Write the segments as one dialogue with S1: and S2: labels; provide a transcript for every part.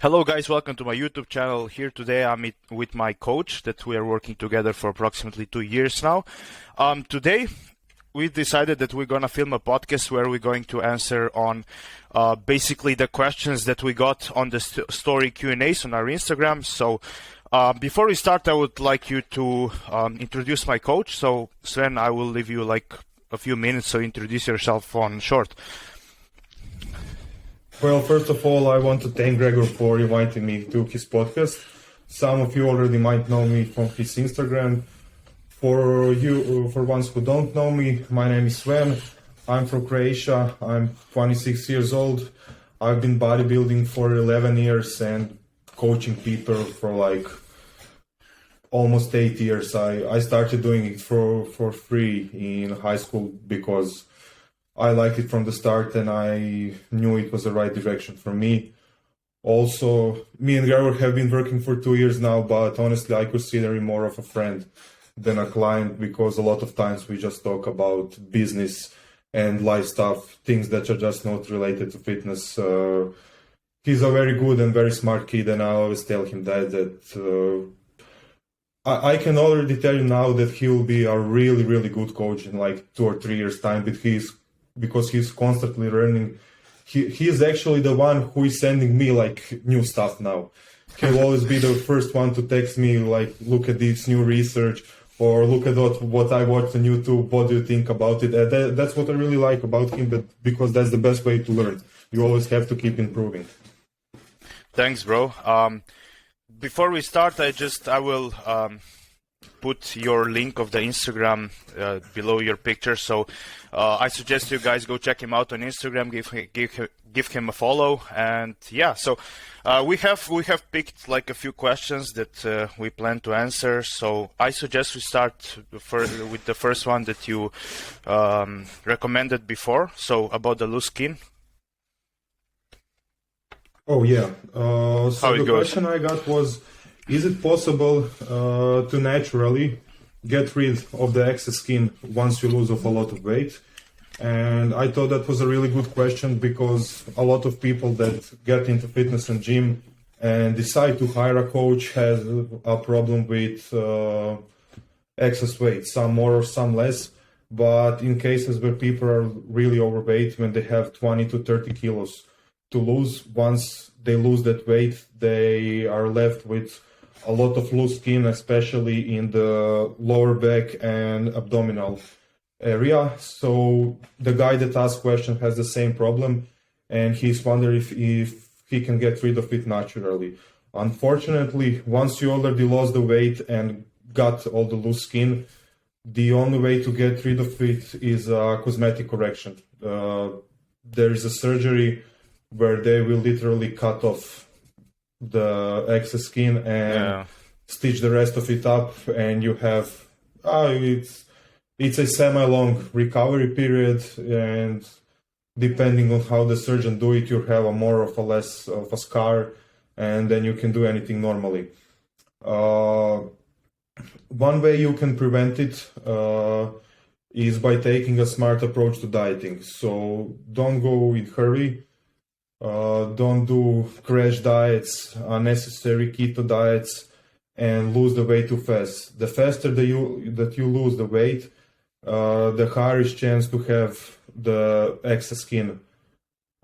S1: Hello guys, welcome to my YouTube channel. Here today I'm with my coach that we are working together for approximately 2 years now. Today we decided that we're gonna film a podcast where we're going to answer on basically the questions that we got on the story Q&As on our Instagram. So before we start, I would like you to introduce my coach. So Sven, I will leave you like a few minutes, so introduce yourself on short.
S2: Well, first of all, I want to thank Gregor for inviting me to his podcast. Some of you already might know me from his Instagram. For ones who don't know me, my name is Sven. I'm from Croatia. I'm 26 years old. I've been bodybuilding for 11 years and coaching people for like almost 8 years. I started doing it for free in high school because I liked it from the start and I knew it was the right direction for me. Also, me and Gregor have been working for 2 years now, but honestly, I consider him more of a friend than a client because a lot of times we just talk about business and life stuff, things that are just not related to fitness. He's a very good and very smart kid, and I always tell him that I can already tell you now that he will be a really, really good coach in like 2 or 3 years' time, because he's constantly learning. He's actually the one who is sending me like new stuff now. He'll always be the first one to text me like, look at this new research, or look at what I watched on YouTube, what do you think about it? That's what I really like about him, but because that's the best way to learn. You always have to keep improving.
S1: Thanks, bro. Before we start, I will put your link of the Instagram below your picture. So I suggest you guys go check him out on Instagram, give him a follow, and yeah. So we have picked like a few questions that we plan to answer. So I suggest we start with the first one that you recommended before. So about the loose skin.
S2: Oh yeah. So the question I got was, is it possible to naturally get rid of the excess skin once you lose a lot of weight? And I thought that was a really good question because a lot of people that get into fitness and gym and decide to hire a coach has a problem with excess weight, some more or some less. But in cases where people are really overweight, when they have 20 to 30 kilos to lose, once they lose that weight, they are left with a lot of loose skin, especially in the lower back and abdominal area. So the guy that asked question has the same problem, and he's wondering if he can get rid of it naturally. Unfortunately, once you already lost the weight and got all the loose skin, the only way to get rid of it is a cosmetic correction. There is a surgery where they will literally cut off the excess skin and stitch the rest of it up, and you have it's a semi-long recovery period, and depending on how the surgeon do it, you have a more or less of a scar, and then you can do anything normally. One way you can prevent it is by taking a smart approach to dieting. So don't go in hurry. Don't do crash diets, unnecessary keto diets, and lose the weight too fast. The faster that you lose the weight, the higher is chance to have the excess skin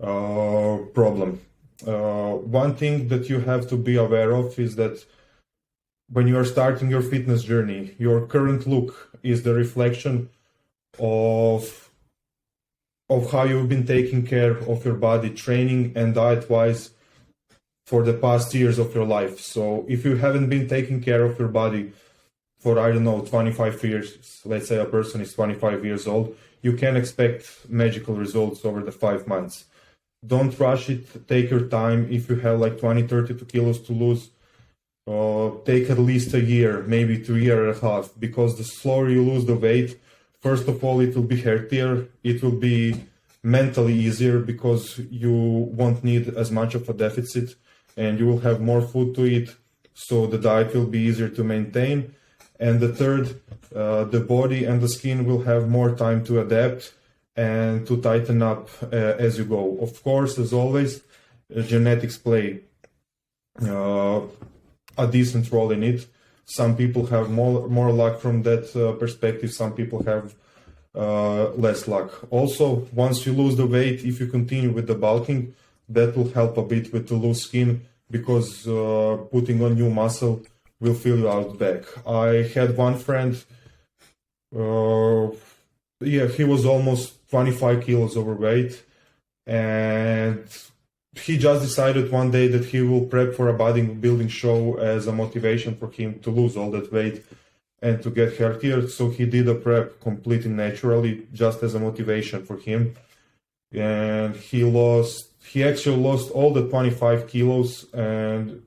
S2: problem. One thing that you have to be aware of is that when you are starting your fitness journey, your current look is the reflection of how you've been taking care of your body, training and diet-wise, for the past years of your life. So if you haven't been taking care of your body for, 25 years, let's say a person is 25 years old, you can expect magical results over the 5 months. Don't rush it, take your time. If you have like 20, 32 kilos to lose, take at least a year, maybe 2 years and a half, because the slower you lose the weight, first of all, it will be healthier. It will be mentally easier because you won't need as much of a deficit and you will have more food to eat. So the diet will be easier to maintain. And the third, the body and the skin will have more time to adapt and to tighten up as you go. Of course, as always, genetics play a decent role in it. Some people have more luck from that perspective. Some people have less luck. Also, once you lose the weight, if you continue with the bulking, that will help a bit with the loose skin, because putting on new muscle will fill you out back. I had one friend, he was almost 25 kilos overweight, and he just decided one day that he will prep for a bodybuilding show as a motivation for him to lose all that weight and to get healthier. So he did a prep completely naturally, just as a motivation for him. And he actually lost all the 25 kilos, and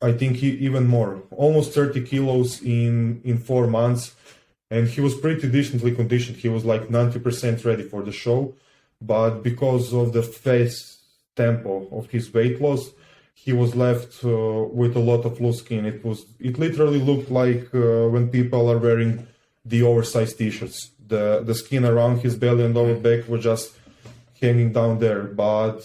S2: I think he even more, almost 30 kilos in 4 months. And he was pretty decently conditioned. He was like 90% ready for the show. But because of the fast tempo of his weight loss, he was left with a lot of loose skin. It literally looked like when people are wearing the oversized t-shirts. The skin around his belly and lower back were just hanging down there. But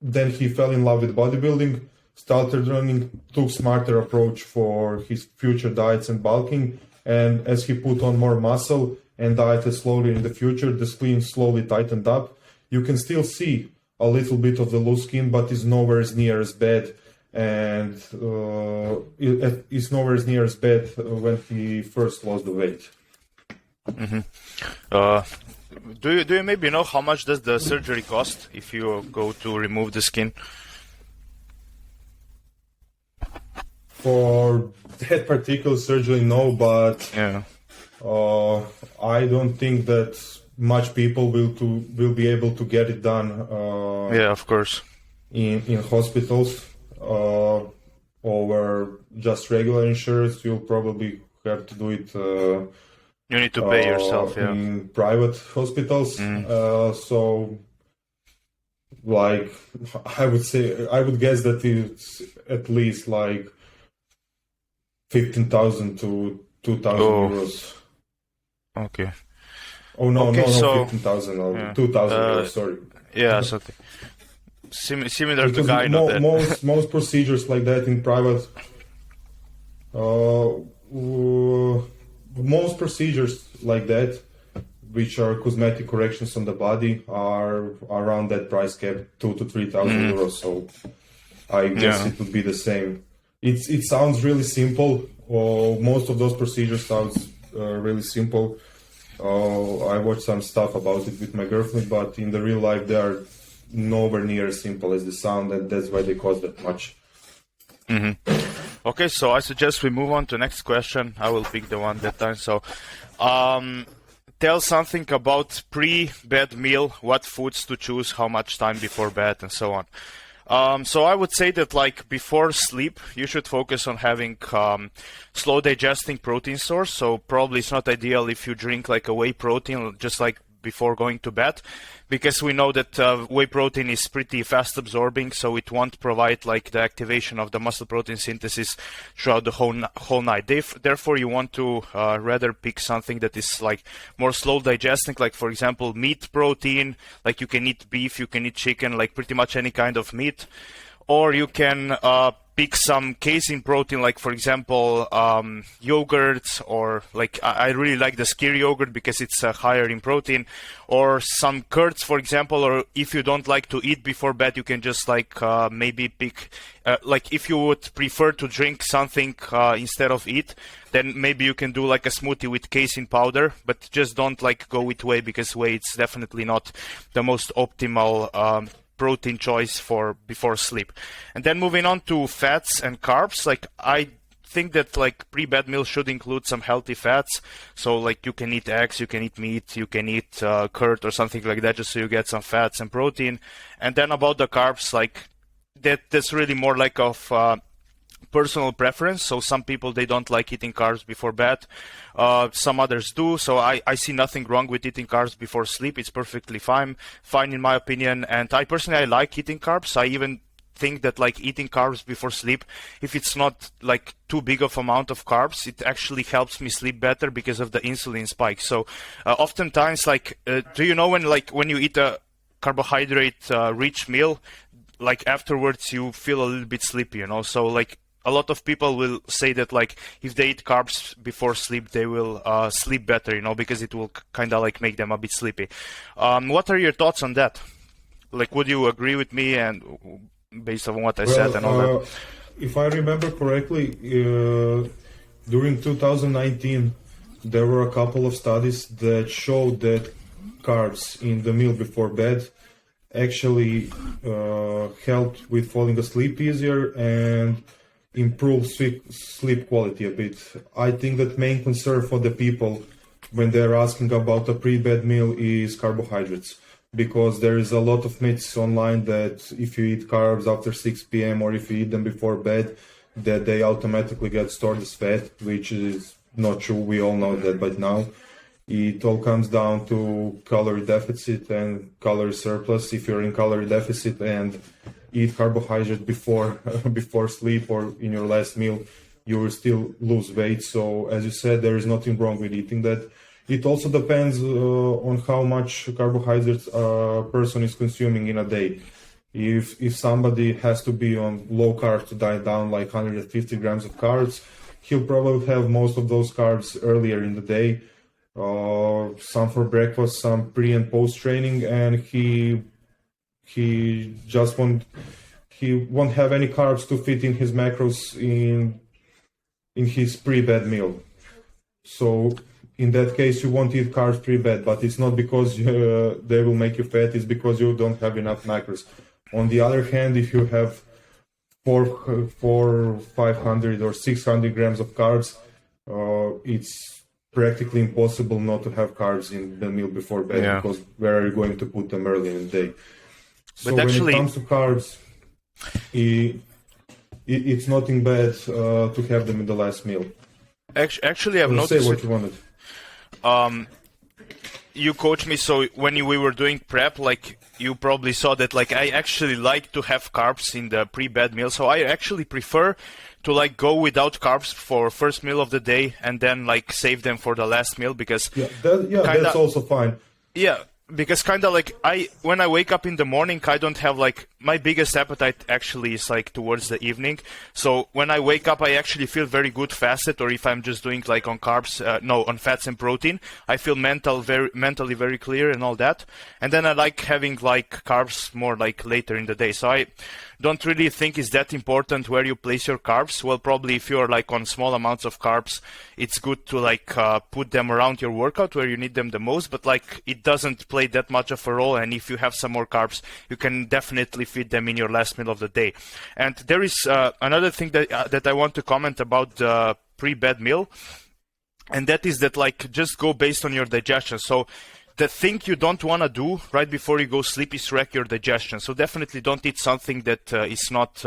S2: then he fell in love with bodybuilding, started running, took smarter approach for his future diets and bulking. And as he put on more muscle and dieted slowly in the future, the skin slowly tightened up. You can still see a little bit of the loose skin, but it's nowhere near as bad. And it's nowhere near as bad when he first lost the weight.
S1: Mm-hmm. Do you maybe know how much does the surgery cost if you go to remove the skin?
S2: For that particular surgery, no, but
S1: yeah.
S2: I don't think that much people will be able to get it done.
S1: Yeah, of course.
S2: In hospitals, over just regular insurance, you'll probably have to do it.
S1: You need to pay yourself, yeah.
S2: In private hospitals. So, like, I would guess that it's at least like 15,000 to 2,000 euros.
S1: Okay.
S2: Oh no,
S1: okay,
S2: no, 15,000 or yeah. 2,000 euros. Sorry.
S1: Yeah, so similar
S2: because
S1: to Guy.
S2: Most procedures like that in private. Most procedures like that, which are cosmetic corrections on the body, are around that price cap, 2,000 to 3,000 euros. So I guess it would be the same. It sounds really simple. Most of those procedures sounds really simple. I watched some stuff about it with my girlfriend, but in the real life they are nowhere near as simple as they sound, and that's why they cost that much.
S1: Mm-hmm. Okay, so I suggest we move on to the next question. I will pick the one that time. So, tell something about pre-bed meal, what foods to choose, how much time before bed, and so on. So I would say that, like, before sleep, you should focus on having slow digesting protein source. So probably it's not ideal if you drink like a whey protein, just like before going to bed, because we know that whey protein is pretty fast absorbing, so it won't provide like the activation of the muscle protein synthesis throughout the whole night. Therefore, you want to rather pick something that is like more slow digesting, like for example meat protein. Like you can eat beef, you can eat chicken, like pretty much any kind of meat, or you can pick some casein protein, like for example yogurts, or like I really like the skyr yogurt because it's higher in protein, or some curds, for example. Or if you don't like to eat before bed, you can just like maybe pick like if you would prefer to drink something instead of eat, then maybe you can do like a smoothie with casein powder, but just don't like go with whey, because whey it's definitely not the most optimal protein choice for before sleep. And then moving on to fats and carbs, like I think that like pre-bed meal should include some healthy fats. So like you can eat eggs, you can eat meat, you can eat curd or something like that, just so you get some fats and protein. And then about the carbs, like that's really more like of personal preference. So some people, they don't like eating carbs before bed, some others do. So I see nothing wrong with eating carbs before sleep. It's perfectly fine in my opinion. And I personally, I like eating carbs. I even think that like eating carbs before sleep, if it's not like too big of amount of carbs, it actually helps me sleep better because of the insulin spike. So oftentimes, like do you know when you eat a carbohydrate rich meal, like afterwards you feel a little bit sleepy, you know. So like a lot of people will say that like if they eat carbs before sleep, they will sleep better, you know, because it will kind of like make them a bit sleepy. What are your thoughts on that? Like, would you agree with me and based on what I said and all that?
S2: If I remember correctly, during 2019, there were a couple of studies that showed that carbs in the meal before bed actually helped with falling asleep easier and improve sleep quality a bit. I think that main concern for the people when they're asking about a pre-bed meal is carbohydrates, because there is a lot of myths online that if you eat carbs after 6 p.m. or if you eat them before bed, that they automatically get stored as fat, which is not true. We all know that by now. It all comes down to calorie deficit and calorie surplus. If you're in calorie deficit and eat carbohydrate before before sleep or in your last meal, you will still lose weight. So as you said, there is nothing wrong with eating that. It also depends on how much carbohydrates a person is consuming in a day. If somebody has to be on low carb to diet down like 150 grams of carbs, he'll probably have most of those carbs earlier in the day, some for breakfast, some pre and post training, and he won't have any carbs to fit in his macros in his pre-bed meal. So in that case, you won't eat carbs pre-bed, but it's not because they will make you fat, it's because you don't have enough macros. On the other hand, if you have 500 or 600 grams of carbs, it's practically impossible not to have carbs in the meal before bed, because where are you going to put them early in the day? So when it comes to carbs, it's nothing bad to have them in the last meal.
S1: Actually, I've noticed.
S2: Say what you wanted.
S1: You coached me, so when we were doing prep, like you probably saw that like I actually like to have carbs in the pre-bed meal. So I actually prefer to like go without carbs for first meal of the day and then like save them for the last meal, because
S2: that's also fine.
S1: Yeah, because kind of like when I wake up in the morning, I don't have like, my biggest appetite actually is like towards the evening. So when I wake up, I actually feel very good fasted, or if I'm just doing like on carbs, on fats and protein, I feel mentally very clear and all that. And then I like having like carbs more like later in the day. So I don't really think it's that important where you place your carbs. Well, probably if you're like on small amounts of carbs, it's good to like put them around your workout where you need them the most, but like it doesn't play that much of a role. And if you have some more carbs, you can definitely feed them in your last meal of the day. And there is another thing that I want to comment about the pre-bed meal, and that is that like just go based on your digestion. So the thing you don't want to do right before you go sleep is wreck your digestion. So definitely don't eat something that is not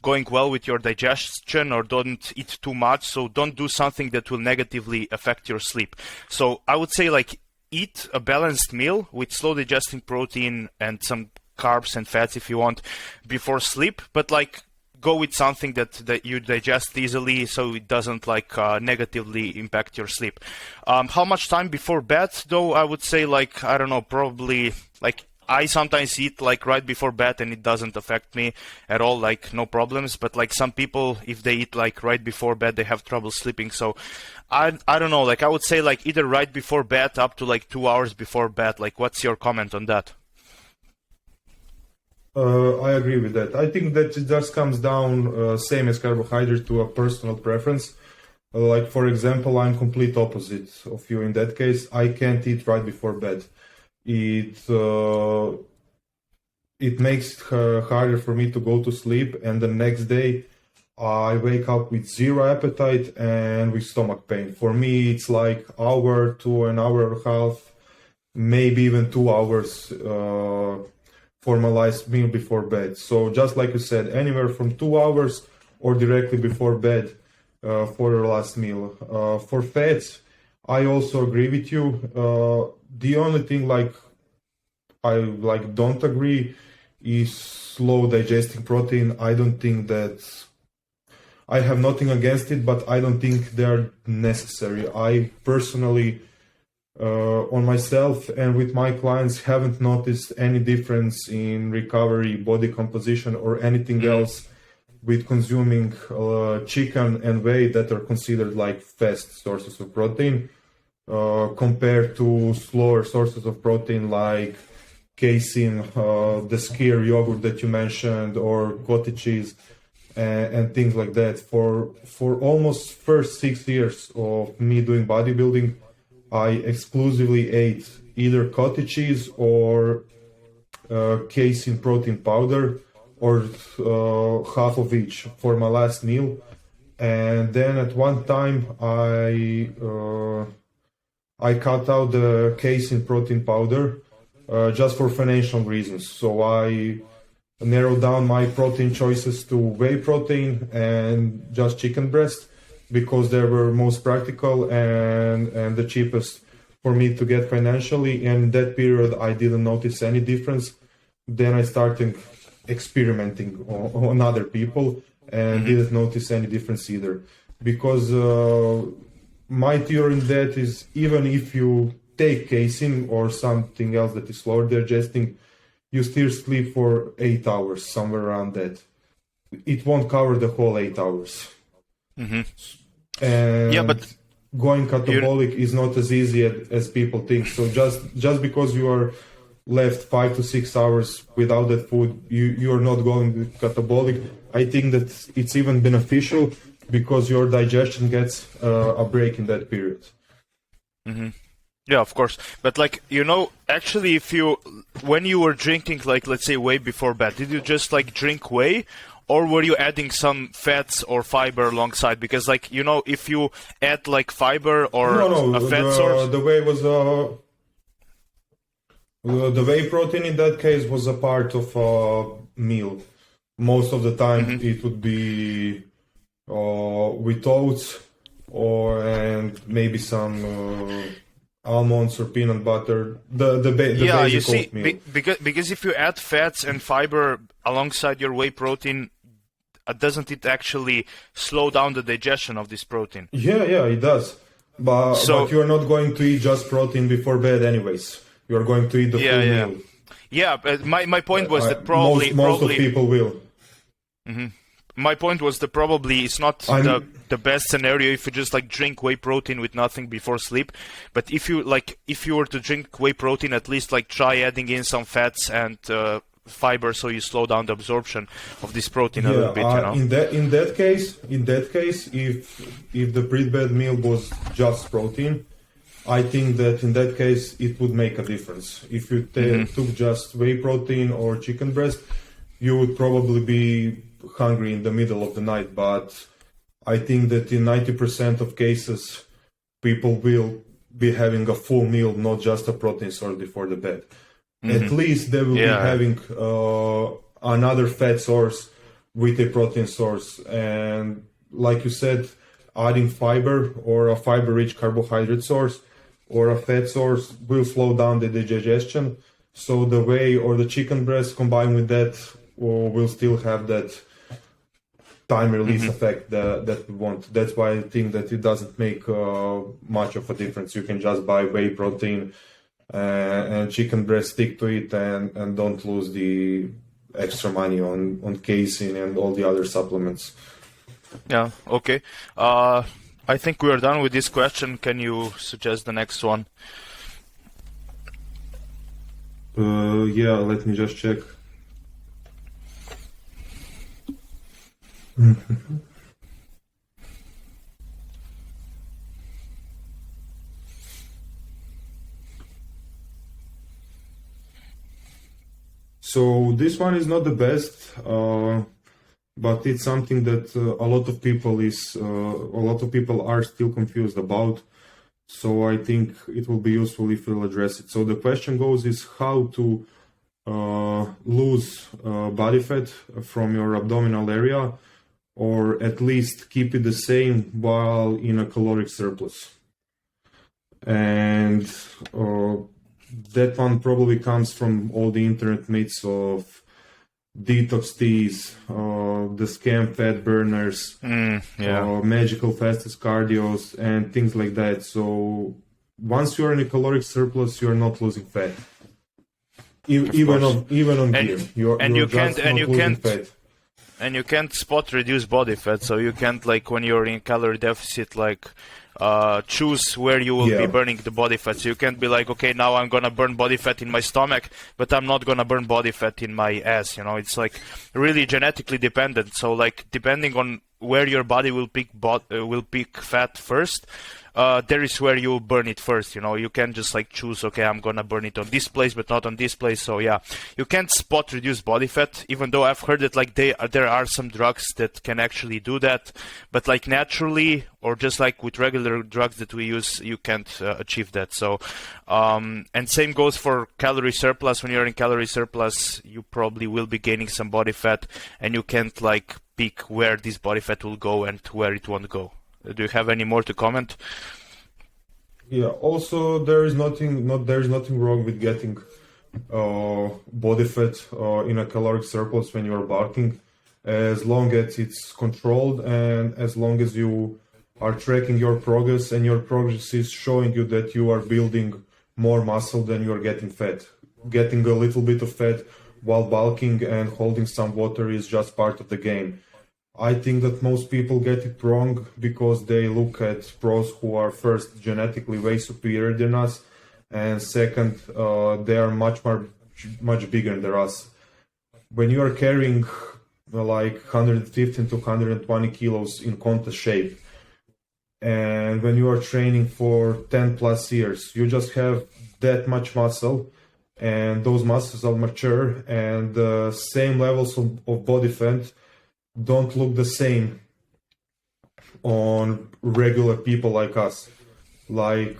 S1: going well with your digestion, or don't eat too much. So don't do something that will negatively affect your sleep. So I would say like eat a balanced meal with slow digesting protein and some carbs and fats if you want before sleep, but like go with something that you digest easily, so it doesn't like negatively impact your sleep. How much time before bed though? I would say like, I don't know, probably like I sometimes eat like right before bed and it doesn't affect me at all, like no problems. But like some people, if they eat like right before bed, they have trouble sleeping. So I don't know, like I would say like either right before bed up to like 2 hours before bed. Like what's your comment on that?
S2: I agree with that. I think that it just comes down, same as carbohydrate, to a personal preference. Like, for example, I'm complete opposite of you in that case. I can't eat right before bed. It makes it harder for me to go to sleep, and the next day I wake up with zero appetite and with stomach pain. For me, it's like hour to an hour and a half, maybe even 2 hours formalized meal before bed. So just like you said, anywhere from 2 hours or directly before bed for your last meal. For fats, I also agree with you. The only thing like I like don't agree is slow digesting protein. I don't think that, I have nothing against it, but I don't think they're necessary. I personally on myself and with my clients, haven't noticed any difference in recovery, body composition, or anything else with consuming chicken and whey that are considered like fast sources of protein, compared to slower sources of protein like casein, the skyr yogurt that you mentioned, or cottage cheese, and things like that. For almost first 6 years of me doing bodybuilding, I exclusively ate either cottage cheese or casein protein powder, or half of each for my last meal. And then at one time I cut out the casein protein powder just for financial reasons. So I narrowed down my protein choices to whey protein and just chicken breast, because they were most practical and the cheapest for me to get financially. And in that period, I didn't notice any difference. Then I started experimenting on other people and didn't notice any difference either. Because my theory in that is, even if you take casein or something else that is slower digesting, you still sleep for 8 hours, somewhere around that. It won't cover the whole 8 hours. And
S1: yeah, but
S2: going catabolic is not as easy as people think. So just because you are left 5 to 6 hours without that food, you are not going catabolic. I think that it's even beneficial, because your digestion gets a break in that period.
S1: Yeah, of course. But like, actually, when you were drinking, like, let's say whey before bed, did you just like drink whey? Or were you adding some fats or fiber alongside? Because, like, if you add like fiber or a fat source,
S2: the whey was the whey protein in that case was a part of a meal. Most of the time, it would be with oats and maybe some almonds or peanut butter. The
S1: yeah,
S2: basic
S1: you see,
S2: oatmeal.
S1: because if you add fats and fiber alongside your whey protein, doesn't it actually slow down the digestion of this protein?
S2: Yeah, it does. But you're not going to eat just protein before bed anyways. You're going to eat the full meal.
S1: Yeah, but my point was that
S2: most of people will.
S1: My point was that probably it's not the best scenario if you just like drink whey protein with nothing before sleep. But if you were to drink whey protein, at least like try adding in some fats and fiber, so you slow down the absorption of this protein a little bit.
S2: In that case, if the pre-bed meal was just protein, I think that in that case it would make a difference. If you took just whey protein or chicken breast, you would probably be hungry in the middle of the night. But I think that in 90% of cases, people will be having a full meal, not just a protein source before the bed. At least they will be having another fat source with a protein source. And like you said, adding fiber or a fiber-rich carbohydrate source or a fat source will slow down the digestion. So the whey or the chicken breast combined with that will still have that time release effect that we want. That's why I think that it doesn't make much of a difference. You can just buy whey protein and chicken breast, stick to it, and don't lose the extra money on casein and all the other supplements.
S1: Yeah, okay. I think we are done with this question. Can you suggest the next one?
S2: Yeah, let me just check. So this one is not the best, but it's something that a lot of people are still confused about. So I think it will be useful if we'll address it. So the question goes is how to lose body fat from your abdominal area, or at least keep it the same while in a caloric surplus. And that one probably comes from all the internet myths of detox teas, the scam fat burners, magical fastest cardios, and things like that. So once you're in a caloric surplus, you're not losing fat. Even on gear, you're just not losing fat.
S1: And you can't spot reduce body fat, so you can't, like, when you're in calorie deficit, like, choose where you will be burning the body fat. So you can't be like, okay, now I'm gonna burn body fat in my stomach, but I'm not gonna burn body fat in my ass. You know, it's like really genetically dependent. So like depending on where your body will pick fat first, there is where you burn it first. You know, you can just like choose, okay, I'm gonna burn it on this place but not on this place. So yeah, you can't spot reduce body fat, even though I've heard that like there are some drugs that can actually do that, but like naturally or just like with regular drugs that we use, you can't achieve that. So and same goes for calorie surplus. When you're in calorie surplus, you probably will be gaining some body fat, and you can't like pick where this body fat will go and where it won't go. Do you have any more to comment?
S2: Yeah. Also, there is nothing wrong with getting body fat in a caloric surplus when you are bulking, as long as it's controlled and as long as you are tracking your progress and your progress is showing you that you are building more muscle than you are getting fat. Getting a little bit of fat while bulking and holding some water is just part of the game. I think that most people get it wrong because they look at pros who are first genetically way superior than us, and second, they are much bigger than us. When you are carrying like 115 to 120 kilos in contest shape, and when you are training for 10 plus years, you just have that much muscle, and those muscles are mature, and the same levels of body fat don't look the same on regular people like us. Like,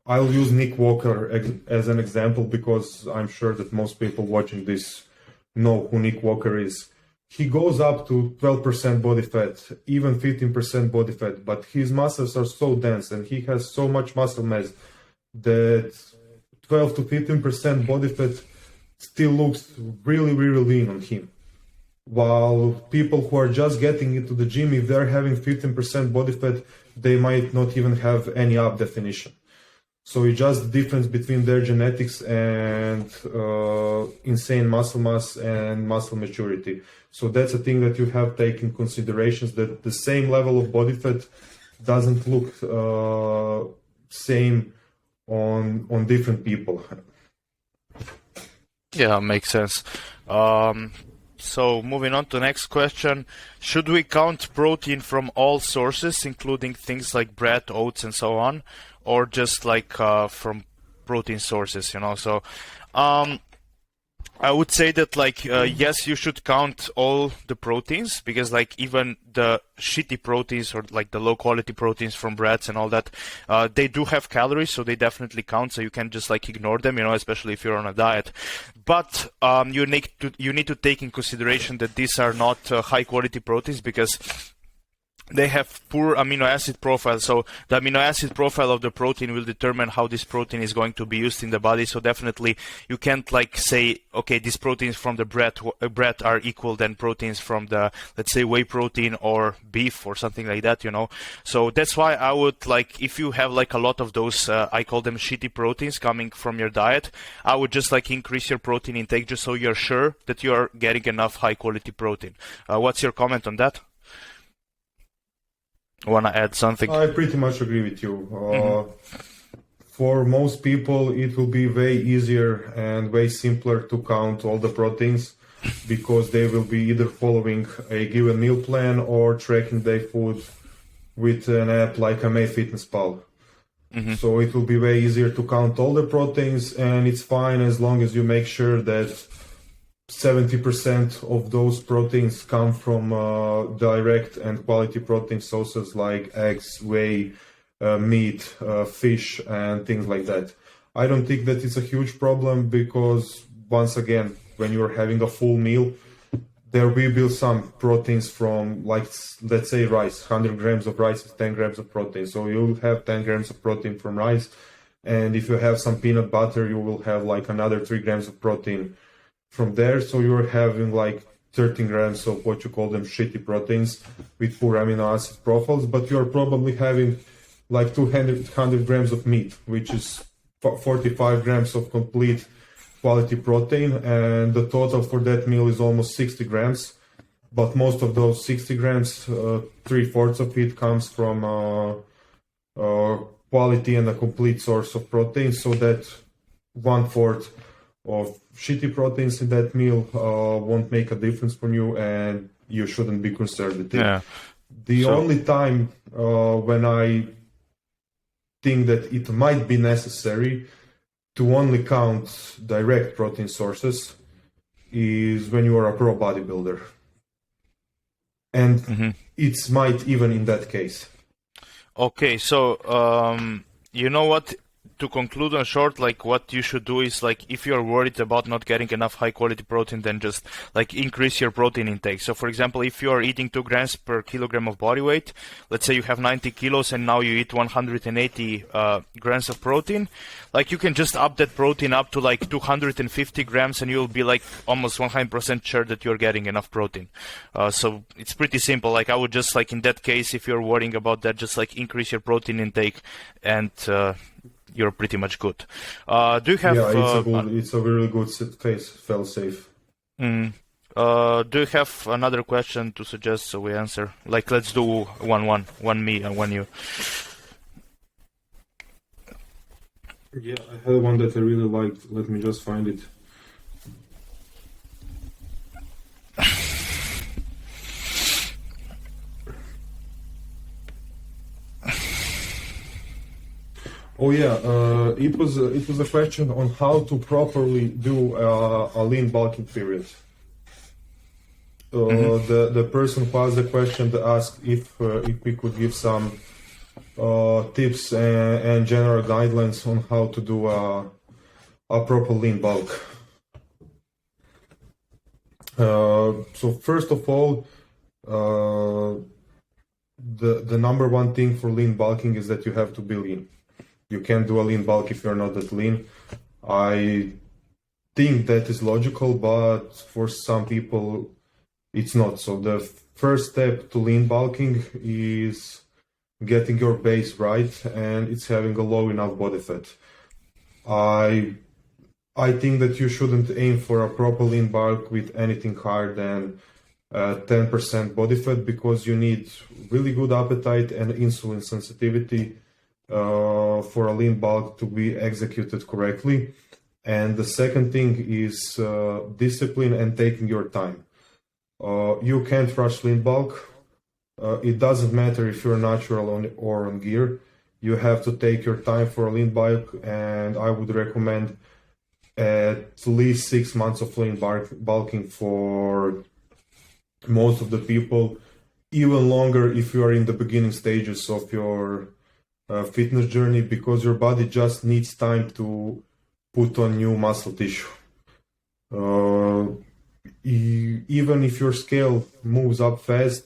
S2: I'll use Nick Walker as an example because I'm sure that most people watching this know who Nick Walker is. He goes up to 12% body fat, even 15% body fat, but his muscles are so dense and he has so much muscle mass that 12 to 15% body fat still looks really, really lean on him. While people who are just getting into the gym, if they're having 15% body fat, they might not even have any up definition. So it's just the difference between their genetics and insane muscle mass and muscle maturity. So that's a thing that you have to take in considerations, that the same level of body fat doesn't look same on different people.
S1: Yeah, makes sense. So moving on to the next question, should we count protein from all sources, including things like bread, oats, and so on, or just like from protein sources, you know? So I would say that like, yes, you should count all the proteins, because like even the shitty proteins or like the low quality proteins from breads and all that, they do have calories, so they definitely count. So you can just like ignore them, you know, especially if you're on a diet. But you need to take in consideration that these are not high quality proteins, because they have poor amino acid profile. So the amino acid profile of the protein will determine how this protein is going to be used in the body. So definitely you can't like say, okay, these proteins from the bread are equal than proteins from the, let's say, whey protein or beef or something like that, you know. So that's why I would like, if you have like a lot of those, I call them shitty proteins coming from your diet, I would just like increase your protein intake just so you're sure that you are getting enough high quality protein. What's your comment on that? Want to add something?
S2: I pretty much agree with you. For most people, it will be way easier and way simpler to count all the proteins, because they will be either following a given meal plan or tracking their food with an app like a MyFitnessPal. So it will be way easier to count all the proteins, and it's fine as long as you make sure that 70% of those proteins come from direct and quality protein sources like eggs, whey, meat, fish, and things like that. I don't think that it's a huge problem, because once again, when you're having a full meal, there will be some proteins from, like, let's say rice. 100 grams of rice is 10 grams of protein. So you'll have 10 grams of protein from rice. And if you have some peanut butter, you will have like another 3 grams of protein from there. So you're having like 13 grams of what you call them shitty proteins with poor amino acid profiles, but you're probably having like 200 grams of meat, which is 45 grams of complete quality protein, and the total for that meal is almost 60 grams. But most of those 60 grams, 3/4 of it comes from quality and a complete source of protein, so that 1/4 of shitty proteins in that meal won't make a difference for you, and you shouldn't be conservative.
S1: Yeah.
S2: The only time when I think that it might be necessary to only count direct protein sources is when you are a pro bodybuilder. And it's might even in that case.
S1: Okay, so you know what? To conclude on short, like what you should do is like if you're worried about not getting enough high quality protein, then just like increase your protein intake. So for example, if you're eating 2 grams per kilogram of body weight, let's say you have 90 kilos and now you eat 180 grams of protein, like you can just up that protein up to like 250 grams and you'll be like almost 100% sure that you're getting enough protein. So it's pretty simple. Like I would just like in that case, if you're worrying about that, just like increase your protein intake and you're pretty much good. Do you have?
S2: Yeah, it's a really good case, fail safe.
S1: Do you have another question to suggest so we answer? Like, let's do one me and one you.
S2: Yeah, I had one that I really liked. Let me just find it. Oh yeah, it was a question on how to properly do a lean bulking period. The person who asked the question asked if we could give some tips and general guidelines on how to do a proper lean bulk. So first of all, the number one thing for lean bulking is that you have to be lean. You can't do a lean bulk if you're not that lean. I think that is logical, but for some people it's not. So the first step to lean bulking is getting your base right, and it's having a low enough body fat. I think that you shouldn't aim for a proper lean bulk with anything higher than 10% body fat, because you need really good appetite and insulin sensitivity for a lean bulk to be executed correctly. And the second thing is discipline and taking your time. You can't rush lean bulk. It doesn't matter if you're natural or on gear. You have to take your time for a lean bulk, and I would recommend at least 6 months of lean bulking for most of the people, even longer if you are in the beginning stages of your fitness journey, because your body just needs time to put on new muscle tissue. Even if your scale moves up fast,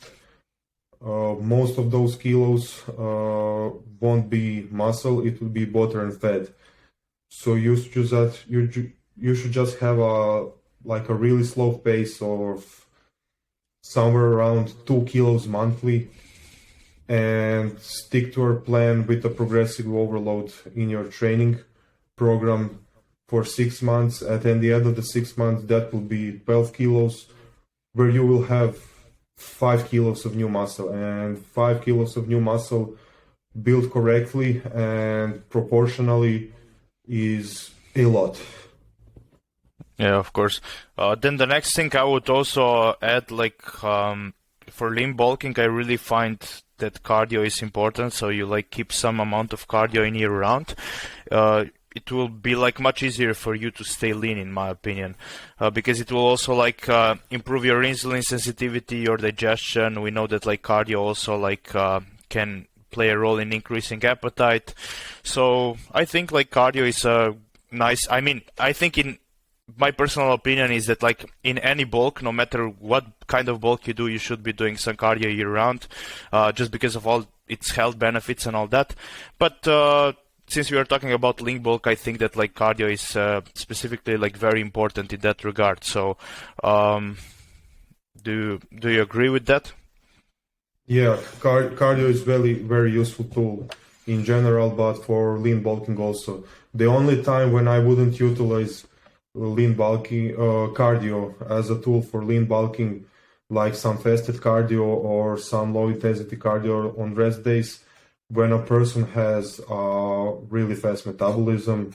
S2: most of those kilos won't be muscle, it will be butter and fat. So you should just have a really slow pace of somewhere around 2 kilos monthly, and stick to our plan with a progressive overload in your training program for 6 months. At the end of the 6 months, that will be 12 kilos, where you will have 5 kilos of new muscle, and 5 kilos of new muscle built correctly and proportionally is a lot.
S1: Yeah, of course. Then the next thing I would also add, like for lean bulking, I really find that cardio is important. So you like keep some amount of cardio in year round. It will be like much easier for you to stay lean, in my opinion, because it will also like improve your insulin sensitivity, your digestion. We know that like cardio also like can play a role in increasing appetite. So I think like cardio is a nice. I mean, I think in my personal opinion is that like in any bulk, no matter what kind of bulk you do, you should be doing some cardio year round, just because of all its health benefits and all that. But since we are talking about lean bulk, I think that like cardio is specifically like very important in that regard. So do you agree with that?
S2: Yeah, cardio is very, very useful tool. in general, but for lean bulking also. The only time when I wouldn't utilize lean bulking cardio as a tool for lean bulking, like some fasted cardio or some low intensity cardio on rest days, when a person has really fast metabolism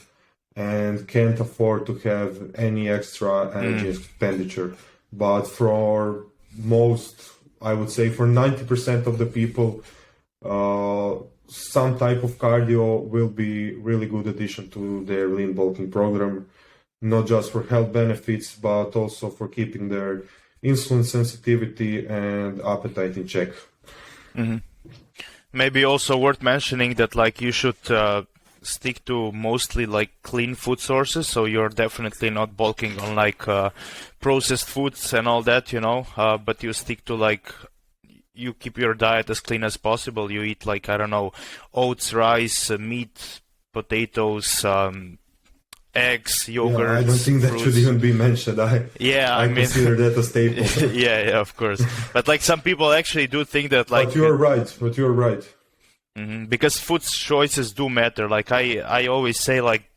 S2: and can't afford to have any extra energy expenditure. But for most, I would say for 90% of the people, some type of cardio will be really good addition to their lean bulking program, not just for health benefits, but also for keeping their insulin sensitivity and appetite in check.
S1: Mm-hmm. Maybe also worth mentioning that like you should stick to mostly like clean food sources, so you're definitely not bulking on like processed foods and all that, but you stick to like, you keep your diet as clean as possible. You eat like, I don't know, oats, rice, meat, potatoes, eggs, yogurt.
S2: Yeah, I don't think that
S1: fruits.
S2: Should even be mentioned. I
S1: mean,
S2: consider that a staple.
S1: yeah, of course. But like some people actually do think that like.
S2: But you're right.
S1: Mm-hmm. Because food choices do matter. Like I always say, like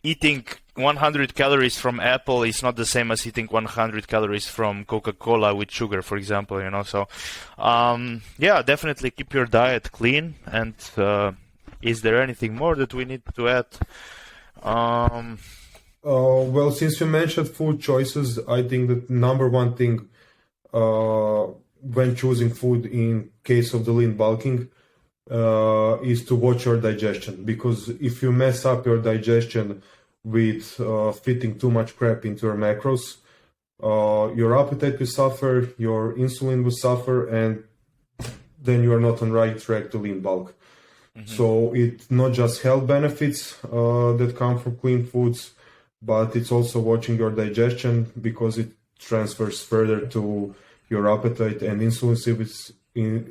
S1: eating 100 calories from apple is not the same as eating 100 calories from Coca-Cola with sugar, for example. So, yeah, definitely keep your diet clean. And is there anything more that we need to add?
S2: Well, since you mentioned food choices, I think that number one thing when choosing food in case of the lean bulking is to watch your digestion, because if you mess up your digestion with fitting too much crap into your macros, your appetite will suffer, your insulin will suffer, and then you are not on right track to lean bulk. Mm-hmm. So it's not just health benefits that come from clean foods, but it's also watching your digestion, because it transfers further to your appetite and insulin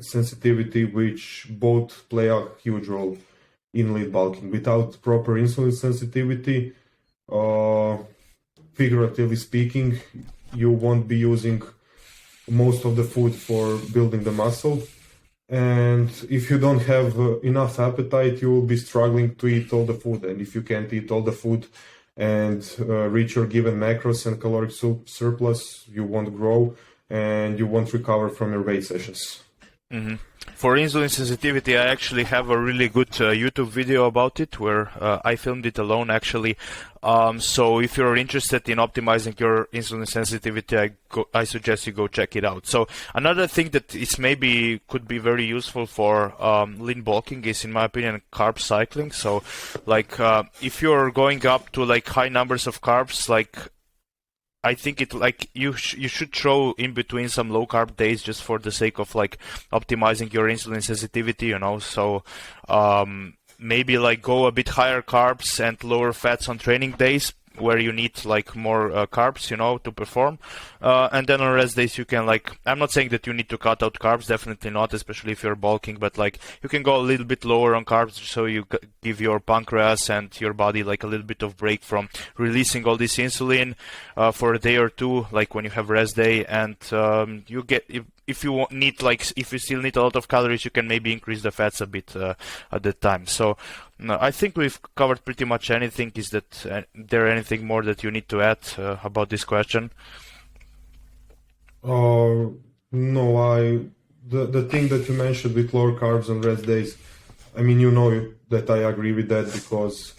S2: sensitivity, which both play a huge role in lean bulking. Without proper insulin sensitivity, figuratively speaking, you won't be using most of the food for building the muscle. And if you don't have enough appetite, you will be struggling to eat all the food. And if you can't eat all the food and reach your given macros and caloric surplus, you won't grow and you won't recover from your weight sessions.
S1: Mm-hmm. For insulin sensitivity, I actually have a really good YouTube video about it where I filmed it alone, actually. So if you're interested in optimizing your insulin sensitivity, I suggest you go check it out. So another thing that is maybe could be very useful for lean bulking is, in my opinion, carb cycling. So like if you're going up to like high numbers of carbs, like I think it like you should throw in between some low carb days just for the sake of like optimizing your insulin sensitivity, So maybe like go a bit higher carbs and lower fats on training days where you need like more carbs, to perform. And then on rest days you can like, I'm not saying that you need to cut out carbs, definitely not, especially if you're bulking, but like you can go a little bit lower on carbs so you give your pancreas and your body like a little bit of break from releasing all this insulin for a day or two, like when you have rest day. And you get, if you still need a lot of calories, you can maybe increase the fats a bit at that time. So I think we've covered pretty much anything. Is that there anything more that you need to add about this question?
S2: No, the thing that you mentioned with lower carbs on rest days, I mean, that I agree with that, because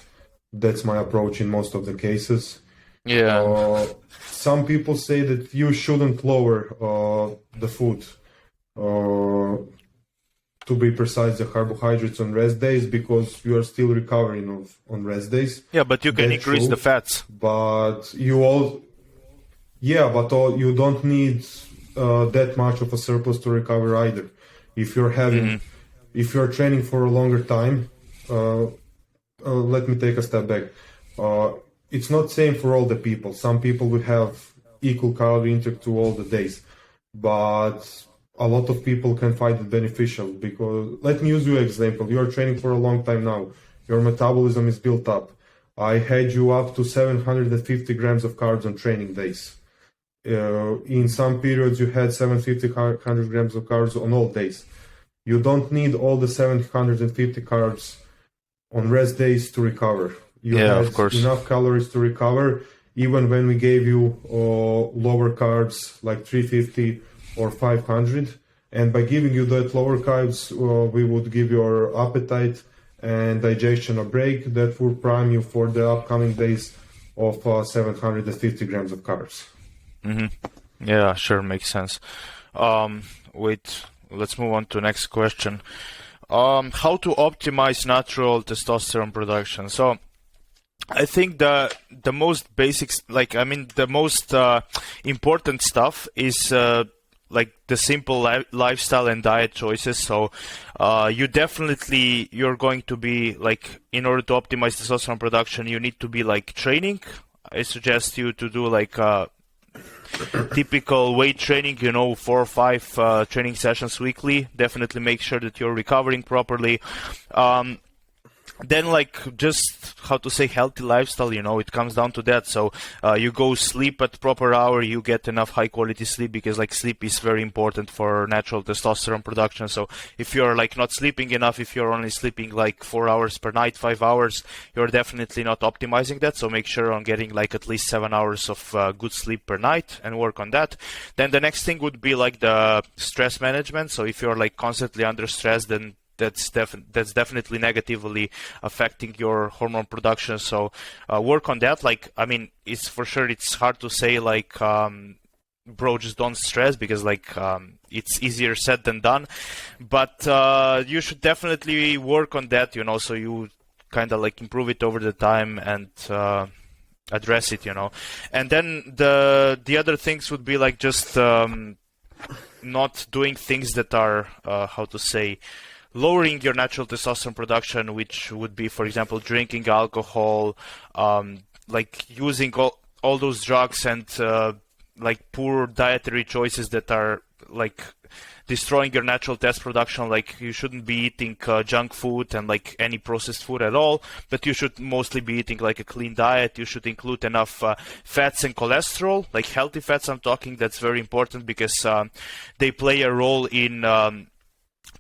S2: that's my approach in most of the cases.
S1: Yeah.
S2: Some people say that you shouldn't lower the food, to be precise, the carbohydrates on rest days, because you are still recovering on rest days.
S1: Yeah, but you can increase the fats.
S2: But you don't need that much of a surplus to recover either. If you're if you're training for a longer time, let me take a step back. It's not same for all the people. Some people will have equal calorie intake to all the days, but a lot of people can find it beneficial, because let me use your example. You are training for a long time now. Your metabolism is built up. I had you up to 750 grams of carbs on training days. In some periods, you had 750, 100 grams of carbs on all days. you don't need all the 750 carbs on rest days to recover. You had enough calories to recover, even when we gave you lower carbs like 350 or 500. And by giving you that lower carbs, we would give your appetite and digestion a break that will prime you for the upcoming days of 750 grams of carbs.
S1: Mm-hmm. Yeah, sure, makes sense. Wait, let's move on to the next question. How to optimize natural testosterone production? So I think the most basics, the most important stuff is like the simple lifestyle and diet choices. So you're going to be like, in order to optimize testosterone production, you need to be like training. I suggest you to do like typical weight training, 4 or 5 training sessions weekly. Definitely make sure that you're recovering properly. Then like just how to say healthy lifestyle, it comes down to that. So you go sleep at proper hour, you get enough high quality sleep, because like sleep is very important for natural testosterone production. So if you're like not sleeping enough, if you're only sleeping like 4 hours per night, 5 hours, you're definitely not optimizing that. So make sure on getting like at least 7 hours of good sleep per night and work on that. Then the next thing would be like the stress management. So if you're like constantly under stress, then that's definitely negatively affecting your hormone production. So work on that. Like, I mean, it's for sure, it's hard to say like, bro, just don't stress, because like it's easier said than done. But you should definitely work on that, so you kind of like improve it over the time and address it, And then the other things would be like just not doing things that are lowering your natural testosterone production, which would be, for example, drinking alcohol, like using all those drugs, and like poor dietary choices that are like destroying your natural test production. Like you shouldn't be eating junk food and like any processed food at all, but you should mostly be eating like a clean diet. You should include enough fats and cholesterol, like healthy fats I'm talking. That's very important, because they play a role in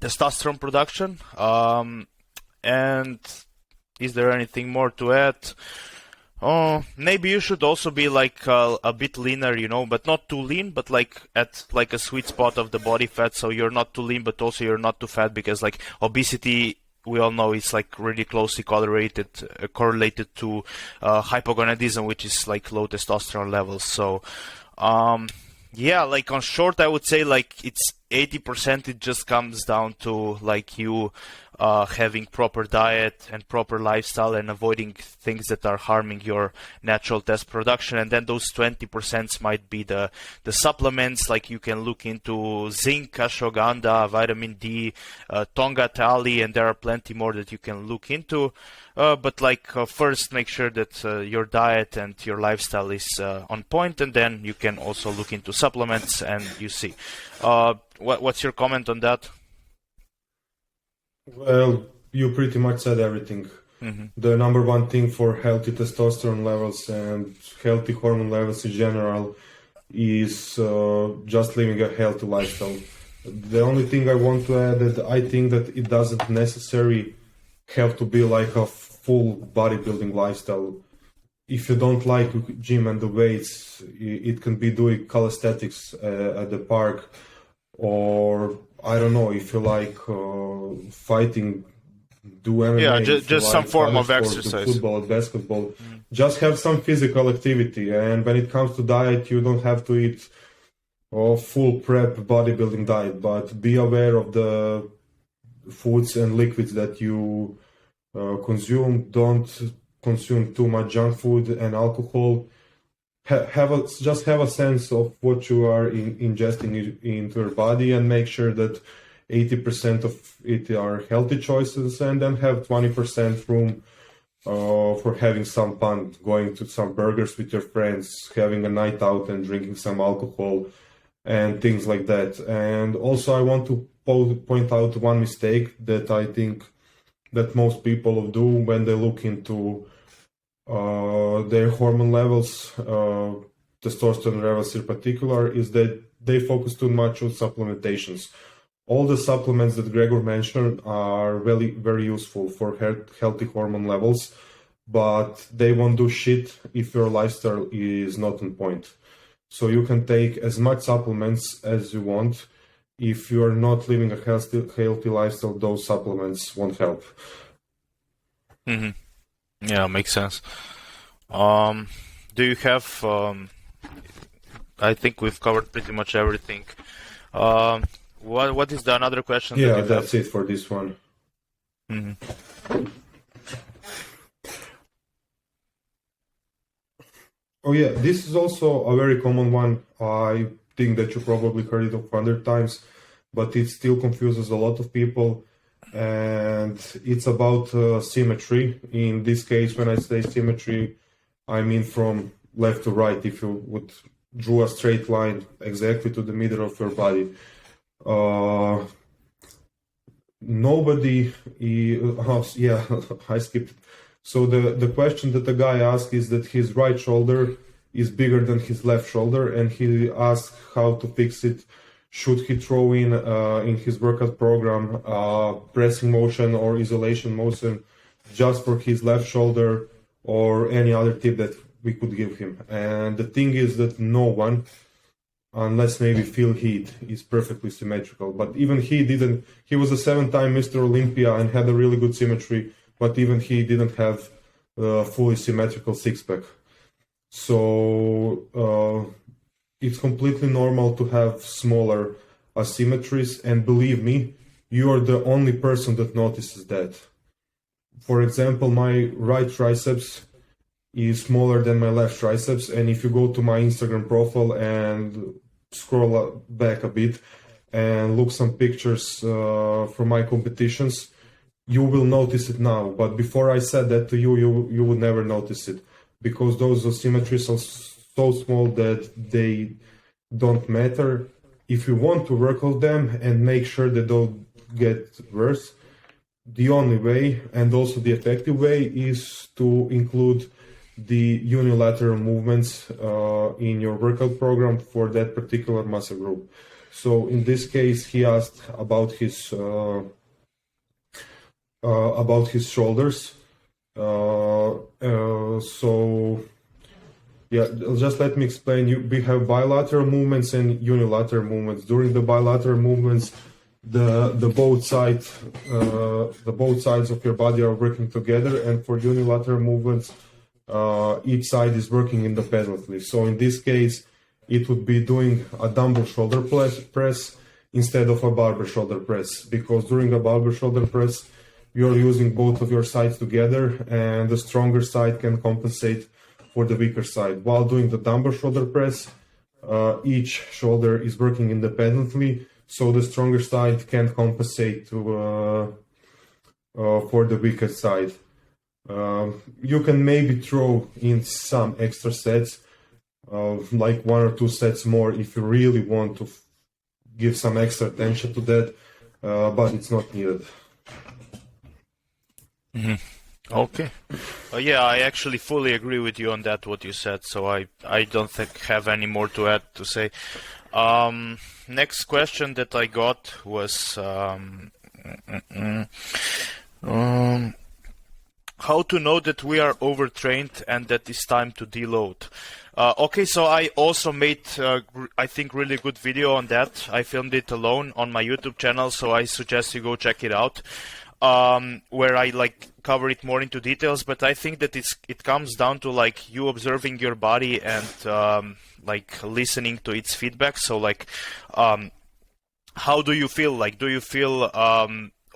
S1: testosterone production. And is there anything more to add? Maybe you should also be like a bit leaner, but not too lean, but like at like a sweet spot of the body fat. So you're not too lean, but also you're not too fat, because like obesity, we all know, it's like really closely correlated to hypogonadism, which is like low testosterone levels. So yeah, like on short, I would say like it's 80%. It just comes down to like you having proper diet and proper lifestyle and avoiding things that are harming your natural test production. And then those 20% might be the supplements. Like you can look into zinc, ashwagandha, vitamin D, tonga tali, and there are plenty more that you can look into. But like first make sure that your diet and your lifestyle is on point, and then you can also look into supplements and you see. What's your comment on that?
S2: Well, you pretty much said everything. Mm-hmm. The number one thing for healthy testosterone levels and healthy hormone levels in general is just living a healthy lifestyle. The only thing I want to add is I think that it doesn't necessarily have to be like a full bodybuilding lifestyle. If you don't like gym and the weights, it can be doing calisthenics at the park, or I don't know, if you like fighting, do MMA.
S1: Yeah, just
S2: like
S1: some form of
S2: sports,
S1: exercise.
S2: Do football, basketball. Just have some physical activity. And when it comes to diet, you don't have to eat a full prep bodybuilding diet, but be aware of the foods and liquids that you consume. Don't consume too much junk food and alcohol. Just have a sense of what you are ingesting into your body, and make sure that 80% of it are healthy choices, and then have 20% room for having some fun, going to some burgers with your friends, having a night out and drinking some alcohol and things like that. And also I want to point out one mistake that I think that most people do when they look into their hormone levels, testosterone levels in particular, is that they focus too much on supplementations. all the supplements that Gregor mentioned are very, very useful for healthy hormone levels, but they won't do shit if your lifestyle is not on point. So you can take as much supplements as you want. If you are not living a healthy lifestyle, those supplements won't help.
S1: Mm-hmm. Yeah, makes sense. Do you have? I think we've covered pretty much everything. What is the another question?
S2: Yeah, that's it for this one.
S1: Mm-hmm.
S2: Oh yeah, this is also a very common one. I think that you probably heard it 100 times, but it still confuses a lot of people. And it's about symmetry. In this case, when I say symmetry, I mean from left to right. If you would draw a straight line exactly to the middle of your body. Nobody, yeah, I skipped. So the question that the guy asked is that his right shoulder is bigger than his left shoulder, and he asked how to fix it. Should he throw in his workout program pressing motion or isolation motion just for his left shoulder, or any other tip that we could give him? And the thing is that no one, unless maybe Phil Heath, is perfectly symmetrical. But even he didn't. He was a 7-time Mr. Olympia and had a really good symmetry, but even he didn't have fully symmetrical six-pack. So it's completely normal to have smaller asymmetries, and believe me, you are the only person that notices that. For example, my right triceps is smaller than my left triceps, and if you go to my Instagram profile and scroll back a bit and look some pictures from my competitions, you will notice it now. But before I said that to you, you would never notice it, because those asymmetries are so small that they don't matter. If you want to work on them and make sure they don't get worse, the only way, and also the effective way, is to include the unilateral movements in your workout program for that particular muscle group. So in this case, he asked about his shoulders. So yeah, just let me explain. We have bilateral movements and unilateral movements. During the bilateral movements, the both sides of your body are working together, and for unilateral movements, each side is working independently. So in this case, it would be doing a dumbbell shoulder press instead of a barbell shoulder press, because during a barbell shoulder press, you're using both of your sides together, and the stronger side can compensate for the weaker side. While doing the dumbbell shoulder press, each shoulder is working independently, so the stronger side can compensate for the weaker side. You can maybe throw in some extra sets, like 1 or 2 sets more if you really want to give some extra attention to that, but it's not needed.
S1: Mm-hmm. Okay. Yeah, I actually fully agree with you on that, what you said, so I don't have any more to add to say. Next question that I got was how to know that we are overtrained and that it's time to deload. Okay, so I also made, I think, really good video on that. I filmed it alone on my YouTube channel, so I suggest you go check it out, where I cover it more into details. But I think that it comes down to you observing your body and listening to its feedback. So how do you feel? Do you feel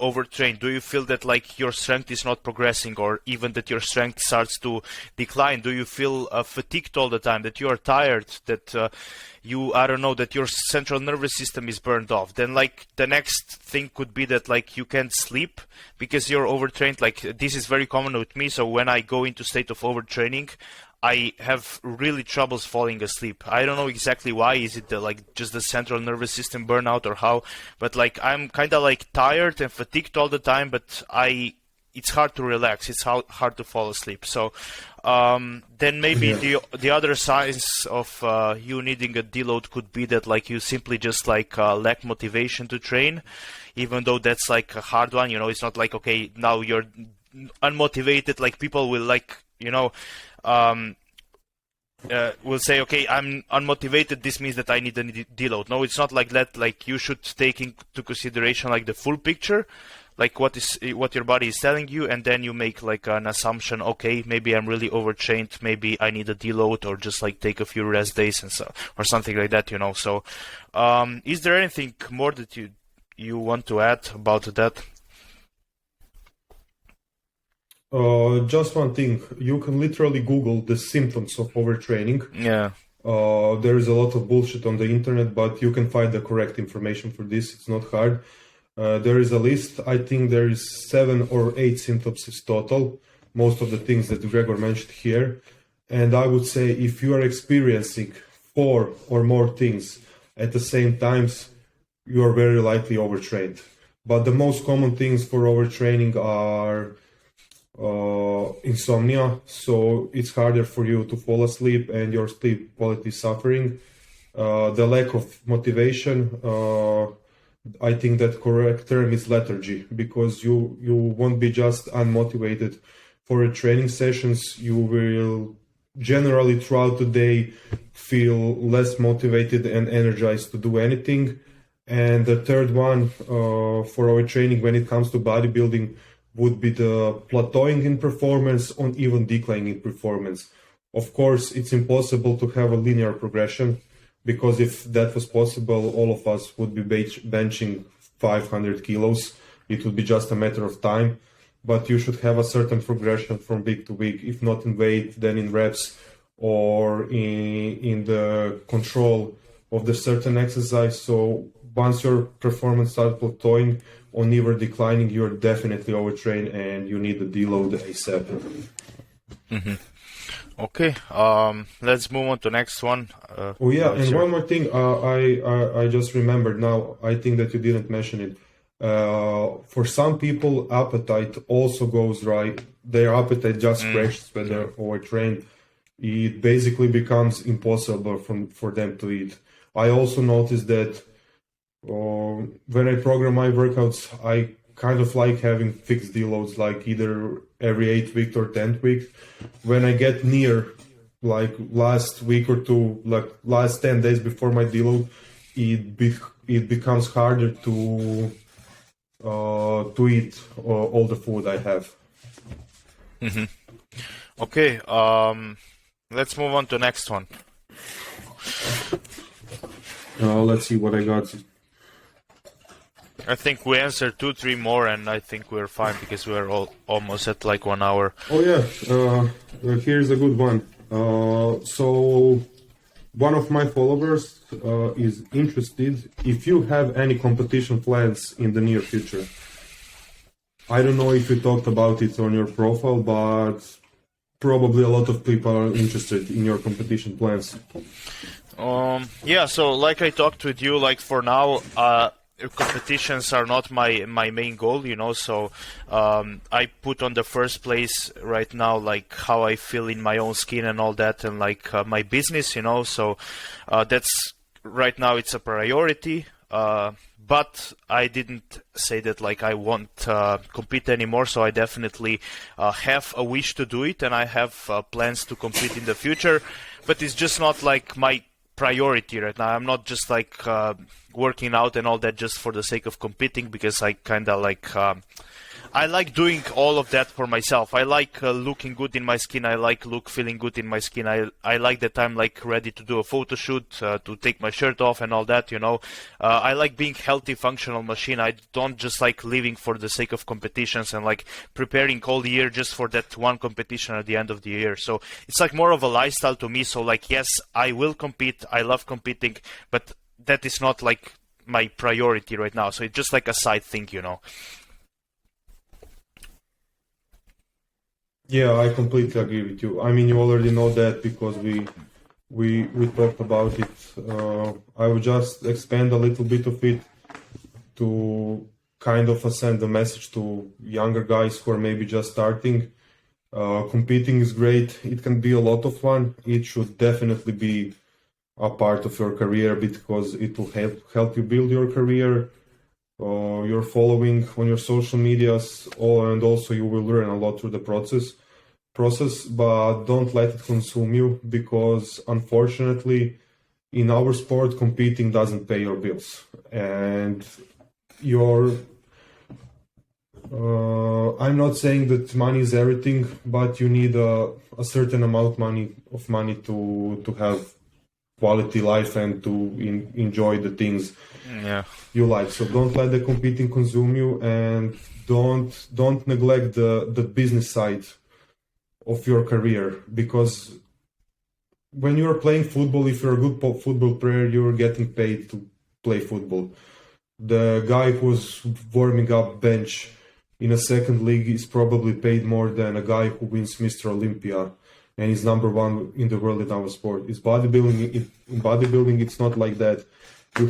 S1: overtrained? Do you feel that your strength is not progressing, or even that your strength starts to decline? Do you feel fatigued all the time, that you are tired, that that your central nervous system is burned off? Then the next thing could be that you can't sleep because you're overtrained. This is very common with me. So when I go into state of overtraining, I have really troubles falling asleep. I don't know exactly why. Is it just the central nervous system burnout or how? But I'm kind of tired and fatigued all the time, but I it's hard to relax. It's hard to fall asleep. So then maybe the other signs of you needing a deload could be that like you simply just like lack motivation to train, even though that's like a hard one. It's not like, okay, now you're unmotivated. Like people will like, will say, okay, I'm unmotivated, this means that I need a deload. No, it's not like that. Like you should take into consideration like the full picture, like what your body is telling you, and then you make like an assumption, okay, maybe I'm really overtrained, maybe I need a deload, or just like take a few rest days and so, or something like that, So is there anything more that you want to add about that?
S2: Just one thing. You can literally Google the symptoms of overtraining.
S1: Yeah.
S2: There is a lot of bullshit on the internet, but you can find the correct information for this. It's not hard. There is a list. I think there is 7 or 8 symptoms in total. Most of the things that Gregor mentioned here. And I would say if you are experiencing 4 or more things at the same times, you are very likely overtrained. But the most common things for overtraining are insomnia, so it's harder for you to fall asleep and your sleep quality is suffering. The lack of motivation, I think that correct term is lethargy, because you won't be just unmotivated for a training sessions. You will generally throughout the day feel less motivated and energized to do anything. And the third one for our training when it comes to bodybuilding would be the plateauing in performance or even declining in performance. Of course, it's impossible to have a linear progression, because if that was possible, all of us would be benching 500 kilos. It would be just a matter of time. But you should have a certain progression from week to week, if not in weight, then in reps or in the control of the certain exercise. So once your performance starts plateauing or never declining, you're definitely overtrained and you need a deload ASAP.
S1: Mm-hmm. Okay, let's move on to next one.
S2: And one more thing, I just remembered now. I think that you didn't mention it. For some people, appetite also goes right. Their appetite just crashes when they're overtrained. It basically becomes impossible for them to eat. I also noticed that when I program my workouts, I kind of like having fixed deloads, like either every 8th week or 10th week. When I get near, like last week or two, like last 10 days before my deload, it becomes harder to eat all the food I have.
S1: Mm-hmm. Okay, let's move on to the next one.
S2: Let's see what I got.
S1: I think we answered 2-3 more, and I think we're fine because we're almost at like 1 hour.
S2: Oh yeah, here's a good one. So one of my followers is interested if you have any competition plans in the near future. I don't know if you talked about it on your profile, but probably a lot of people are interested in your competition plans.
S1: Yeah, so like I talked with you, like for now, competitions are not my main goal, so I put on the first place right now like how I feel in my own skin and all that, and like my business, so that's right now it's a priority, but I didn't say that like I won't compete anymore, so I definitely have a wish to do it, and I have plans to compete in the future, but it's just not like my priority right now. I'm not just like working out and all that just for the sake of competing, because I kind of like I like doing all of that for myself. I like looking good in my skin. I like feeling good in my skin. I like that I'm like ready to do a photo shoot, to take my shirt off and all that, I like being healthy, functional machine. I don't just like living for the sake of competitions and like preparing all year just for that one competition at the end of the year. So it's like more of a lifestyle to me. So like, yes, I will compete. I love competing, but that is not like my priority right now. So it's just like a side thing,
S2: Yeah, I completely agree with you. I mean, you already know that because we talked about it. I will just expand a little bit of it to kind of send a message to younger guys who are maybe just starting. Competing is great. It can be a lot of fun. It should definitely be a part of your career because it will help you build your career, your following on your social medias, and also you will learn a lot through the process. But don't let it consume you, because unfortunately in our sport competing doesn't pay your bills, and I'm not saying that money is everything, but you need a certain amount of money to have quality life and to enjoy the things you like. So don't let the competing consume you, and don't neglect the business side of your career, because when you're playing football, if you're a good football player, you're getting paid to play football. The guy who's warming up bench in a second league is probably paid more than a guy who wins Mr. Olympia and is number one in the world in our sport. It's bodybuilding. In bodybuilding, it's not like that. You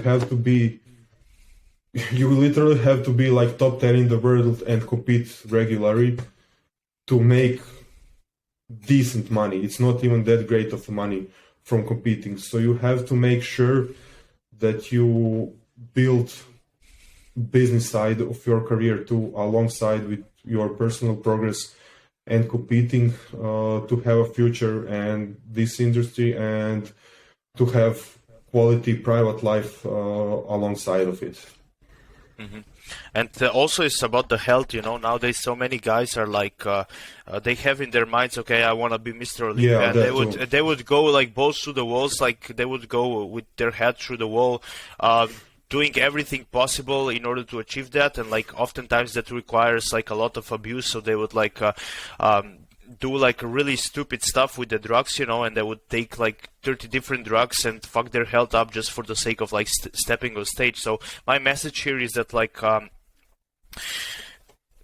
S2: literally have to be like top 10 in the world and compete regularly to make decent money. It's not even that great of money from competing. So you have to make sure that you build business side of your career too, alongside with your personal progress and competing, to have a future in this industry and to have quality private life alongside of it.
S1: Mm-hmm. And also it's about the health, nowadays so many guys are like, they have in their minds, okay, I want to be Mr. Olympia, and they would go like balls through the walls, like they would go with their head through the wall, doing everything possible in order to achieve that, and like oftentimes that requires like a lot of abuse, so they would like do like really stupid stuff with the drugs, and they would take like 30 different drugs and fuck their health up just for the sake of like stepping on stage. So my message here is that like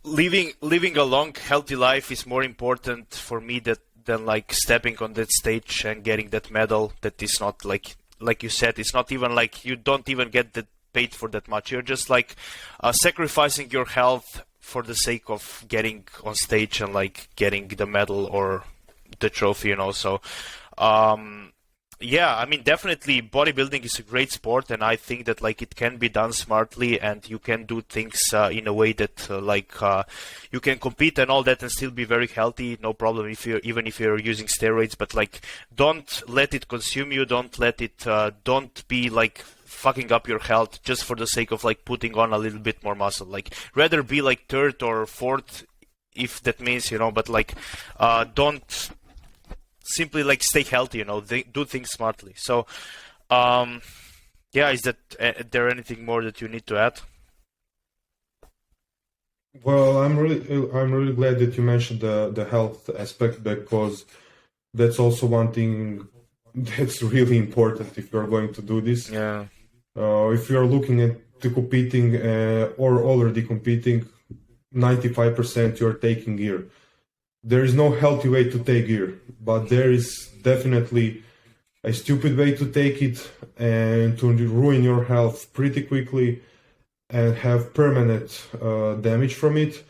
S1: living a long healthy life is more important for me than like stepping on that stage and getting that medal. That is not like you said, it's not even like you don't even get that paid for that much. You're just like sacrificing your health for the sake of getting on stage and like getting the medal or the trophy, So, yeah, I mean, definitely bodybuilding is a great sport, and I think that like it can be done smartly, and you can do things in a way that you can compete and all that and still be very healthy, no problem even if you're using steroids. But like, don't let it consume you. Don't let it. Don't be like fucking up your health just for the sake of like putting on a little bit more muscle. Like, rather be like third or fourth, if that means, but like don't simply like stay healthy, do things smartly. So yeah, is there anything more that you need to add?
S2: Well, I'm really glad that you mentioned the health aspect, because that's also one thing that's really important if you're going to do this.
S1: Yeah.
S2: If you're looking at competing or already competing, 95% you're taking gear. There is no healthy way to take gear, but there is definitely a stupid way to take it and to ruin your health pretty quickly and have permanent damage from it.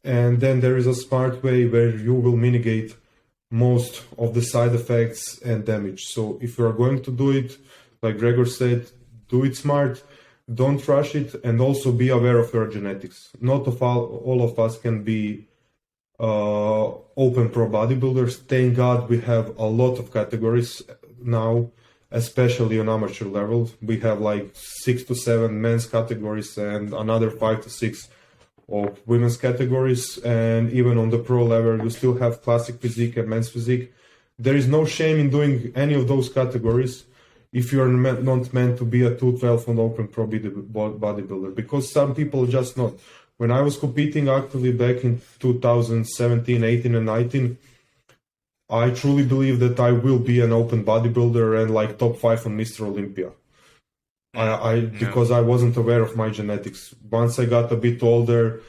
S2: And then there is a smart way where you will mitigate most of the side effects and damage. So if you are going to do it, like Gregor said, do it smart, don't rush it, and also be aware of your genetics. Not all of us can be open pro bodybuilders. Thank God we have a lot of categories now, especially on amateur level. We have like 6 to 7 men's categories and another 5 to 6 of women's categories. And even on the pro level, you still have classic physique and men's physique. There is no shame in doing any of those categories if you're not meant to be a 212 on open pro bodybuilder, because some people just not. When I was competing actively back in 2017, 18 and 19, I truly believe that I will be an open bodybuilder and like top 5 on Mr. Olympia. Because I wasn't aware of my genetics. Once I got a bit older,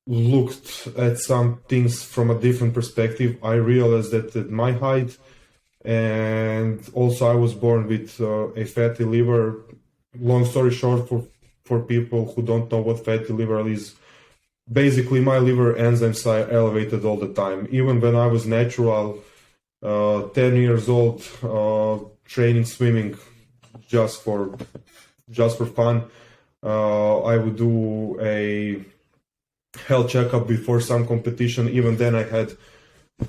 S2: looked at some things from a different perspective, I realized that at my height, and also I was born with a fatty liver. Long story short, for for people who don't know what fatty liver is, basically my liver enzymes are elevated all the time. Even when I was natural, 10 years old, training swimming just for fun, I would do a health checkup before some competition. Even then I had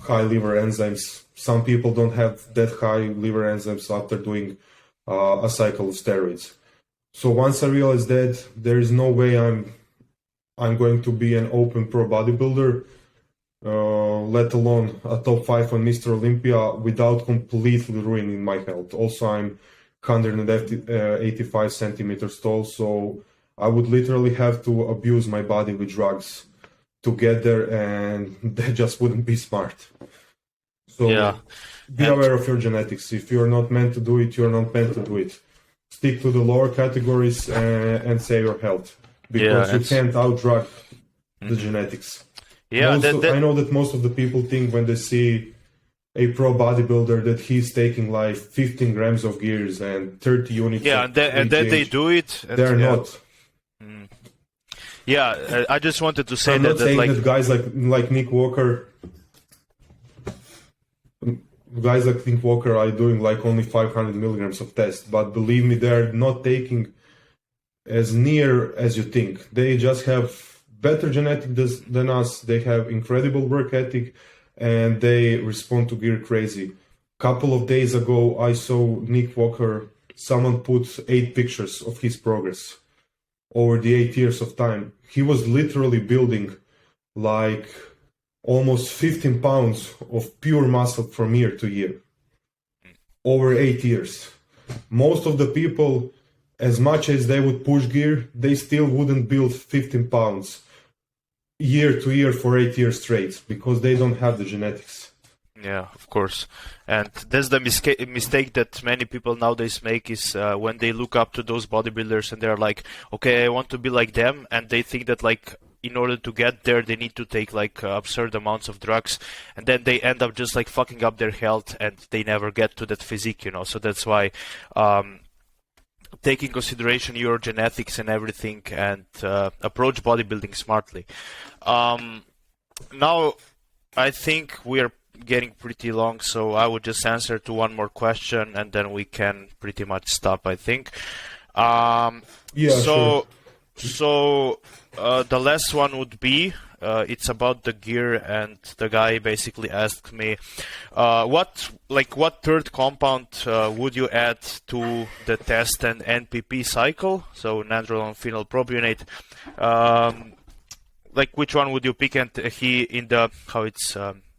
S2: high liver enzymes. Some people don't have that high liver enzymes after doing a cycle of steroids. So once I realized that there is no way I'm going to be an open pro bodybuilder, let alone a top 5 on Mr. Olympia, without completely ruining my health. Also, I'm 185 centimeters tall, so I would literally have to abuse my body with drugs to get there, and that just wouldn't be smart. So be aware of your genetics. If you're not meant to do it, you're not meant to do it. Stick to the lower categories and save your health, because you can't out-drug the genetics.
S1: Yeah,
S2: I know that most of the people think when they see a pro bodybuilder that he's taking like 15 grams of gears and 30 units.
S1: Yeah, and then they do it. And
S2: they're not.
S1: Yeah, I just wanted to say
S2: I'm
S1: that.
S2: not saying
S1: like,
S2: that guys like Nick Walker. Guys like Nick Walker are doing like only 500 milligrams of test, but believe me, they're not taking as near as you think. They just have better genetics than us. They have incredible work ethic, and they respond to gear crazy. Couple of days ago, I saw Nick Walker. Someone put 8 pictures of his progress over the 8 years of time. He was literally building like almost 15 pounds of pure muscle from year to year over 8 years. Most of the people, as much as they would push gear, they still wouldn't build 15 pounds year to year for 8 years straight, because they don't have the genetics.
S1: Yeah, of course. And that's the mistake that many people nowadays make, is when they look up to those bodybuilders and they're like, okay, I want to be like them, and they think that like in order to get there they need to take like absurd amounts of drugs, and then they end up just like fucking up their health and they never get to that physique, So that's why take in consideration your genetics and everything, and approach bodybuilding smartly. Now I think we're getting pretty long, so I would just answer to one more question and then we can pretty much stop, I think.
S2: Sure.
S1: So the last one would be, it's about the gear, and the guy basically asked me, what third compound would you add to the test and NPP cycle? So nandrolone phenylpropionate. Like which one would you pick? And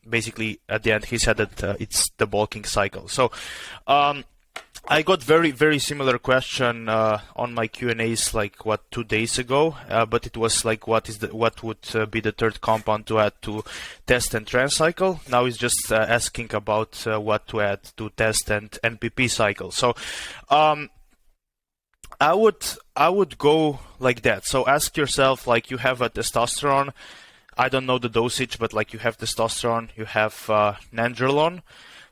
S1: basically at the end he said that it's the bulking cycle. So I got very, very similar question on my Q&As 2 days ago, but it was like what would be the third compound to add to test and trend cycle. Now he's just asking about what to add to test and NPP cycle. So I would go like that. So ask yourself, like, you have a testosterone. I don't know the dosage, but like you have testosterone, you have nandrolone.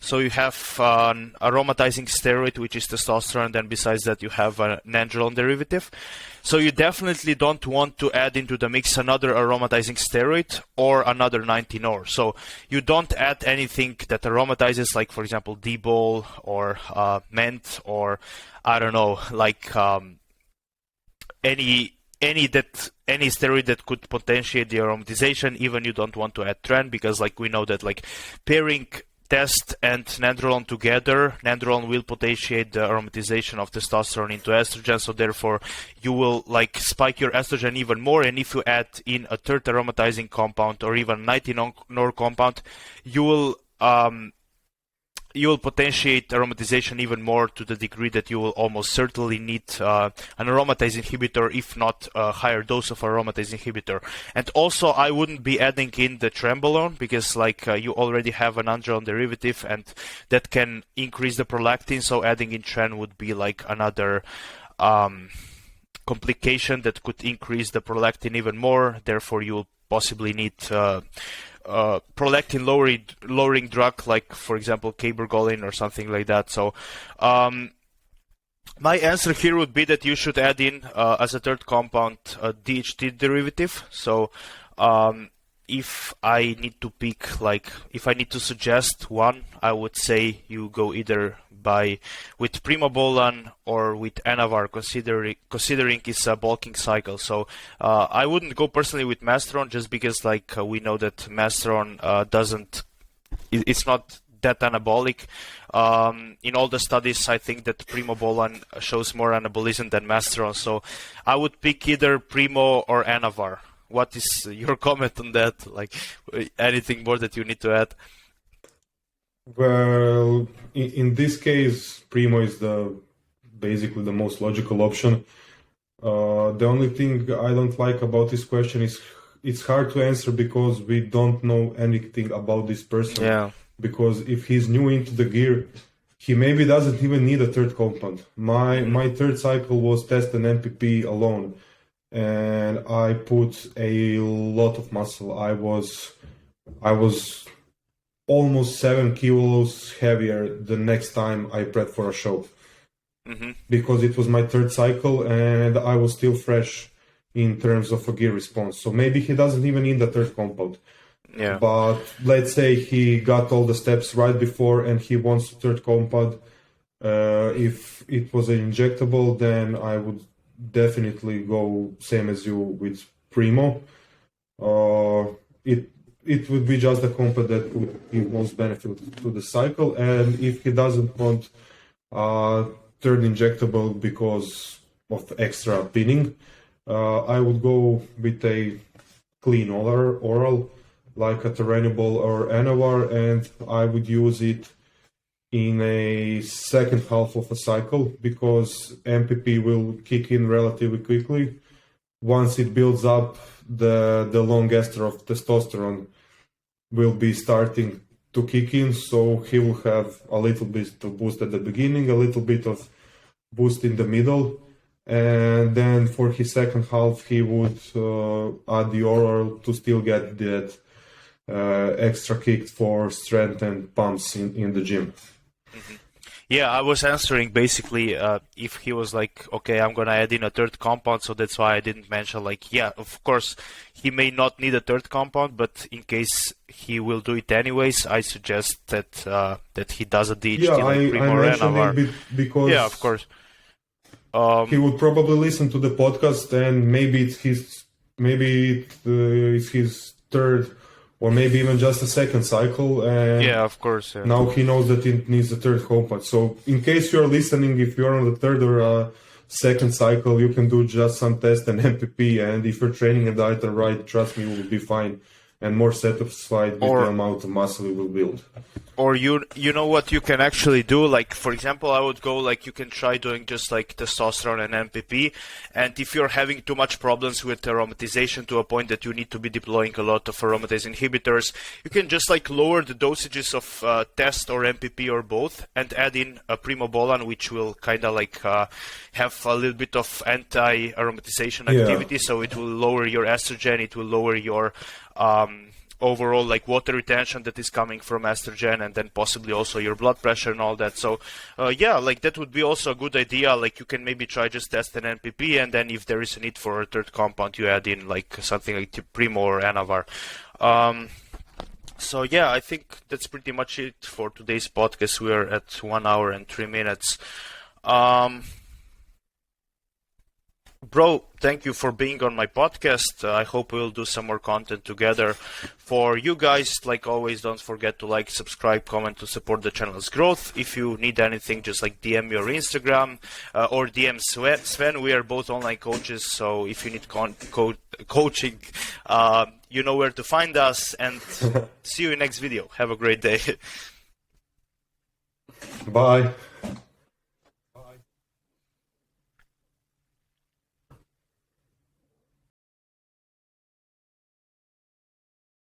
S1: So you have an aromatizing steroid, which is testosterone, then besides that you have a nandrolone derivative. So you definitely don't want to add into the mix another aromatizing steroid or another 19-OR. So you don't add anything that aromatizes, like for example D-bol or ment, or I don't know, like any steroid that could potentiate the aromatization. Even you don't want to add tren, because like we know that like pairing test and nandrolone together, nandrolone will potentiate the aromatization of testosterone into estrogen, so therefore you will like spike your estrogen even more. And if you add in a third aromatizing compound or even 19-OR compound, you will potentiate aromatization even more, to the degree that you will almost certainly need an aromatase inhibitor, if not a higher dose of aromatase inhibitor. And also I wouldn't be adding in the trenbolone, because like you already have an androgen derivative and that can increase the prolactin, so adding in tren would be like another complication that could increase the prolactin even more. Therefore you will possibly need prolactin lowering drug, like for example cabergoline or something like that. So My answer here would be that you should add in as a third compound a DHT derivative. So if I need to pick, like, if I need to suggest one, I would say you go either with primobolan or with anavar, considering it's a bulking cycle. So I wouldn't go personally with mastron, just because we know that mastron it's not that anabolic. In all the studies, I think that primobolan shows more anabolism than mastron. So I would pick either primo or anavar. What is your comment on that? Like, anything more that you need to add?
S2: Well, in this case, primo is basically the most logical option. The only thing I don't like about this question is it's hard to answer because we don't know anything about this person.
S1: Yeah.
S2: Because if he's new into the gear, he maybe doesn't even need a third compound. My third cycle was test an MPP alone, and I put a lot of muscle. I was almost 7 kilos heavier the next time I prepped for a show. Because it was my third cycle and I was still fresh in terms of a gear response. So maybe he doesn't even need the third compound.
S1: Yeah.
S2: But let's say he got all the steps right before and he wants a third compound. If it was an injectable, then I would definitely go same as you with Primo. It would be just the compound that would give most benefit to the cycle. And if he doesn't want third injectable because of extra pinning, I would go with a clean oral like a Terranibol or Anavar, and I would use it in a second half of a cycle because MPP will kick in relatively quickly. Once it builds up, the long ester of testosterone will be starting to kick in, so he will have a little bit of boost at the beginning, a little bit of boost in the middle, and then for his second half he would add the oral to still get that extra kick for strength and pumps in the gym.
S1: Yeah, I was answering basically if he was like, okay, I'm going to add in a third compound, so that's why I didn't mention, like, yeah, of course, he may not need a third compound, but in case he will do it anyways, I suggest that he does a DHT like Primo or Anavar.
S2: Because
S1: yeah, of course.
S2: He would probably listen to the podcast, and maybe it's his third or maybe even just a second cycle. And
S1: yeah, of course. Yeah.
S2: Now he knows that it needs a third compound. So in case you're listening, if you're on the third or second cycle, you can do just some test and MPP. And if you're training and diet are right, trust me, you will be fine and more satisfied with the amount of muscle you will build.
S1: Or you know what you can actually do, like, for example, I would go, like, you can try doing just like testosterone and MPP, and if you're having too much problems with aromatization to a point that you need to be deploying a lot of aromatase inhibitors, you can just like lower the dosages of test or MPP or both and add in a primobolan, which will kind of like have a little bit of anti-aromatization activity. So it will lower your estrogen, it will lower your overall like water retention that is coming from estrogen, and then possibly also your blood pressure and all that. So yeah, like that would be also a good idea. Like you can maybe try just test an NPP, and then if there is a need for a third compound, you add in like something like Primo or Anavar. So yeah, I think that's pretty much it for today's podcast. We are at 1 hour and 3 minutes. Bro, thank you for being on my podcast. I hope we'll do some more content together. For you guys, like always, don't forget to like, subscribe, comment to support the channel's growth. If you need anything, just like DM me or Instagram or DM Sven. We are both online coaches, so if you need coaching, you know where to find us. And see you in next video. Have a great day.
S2: Bye.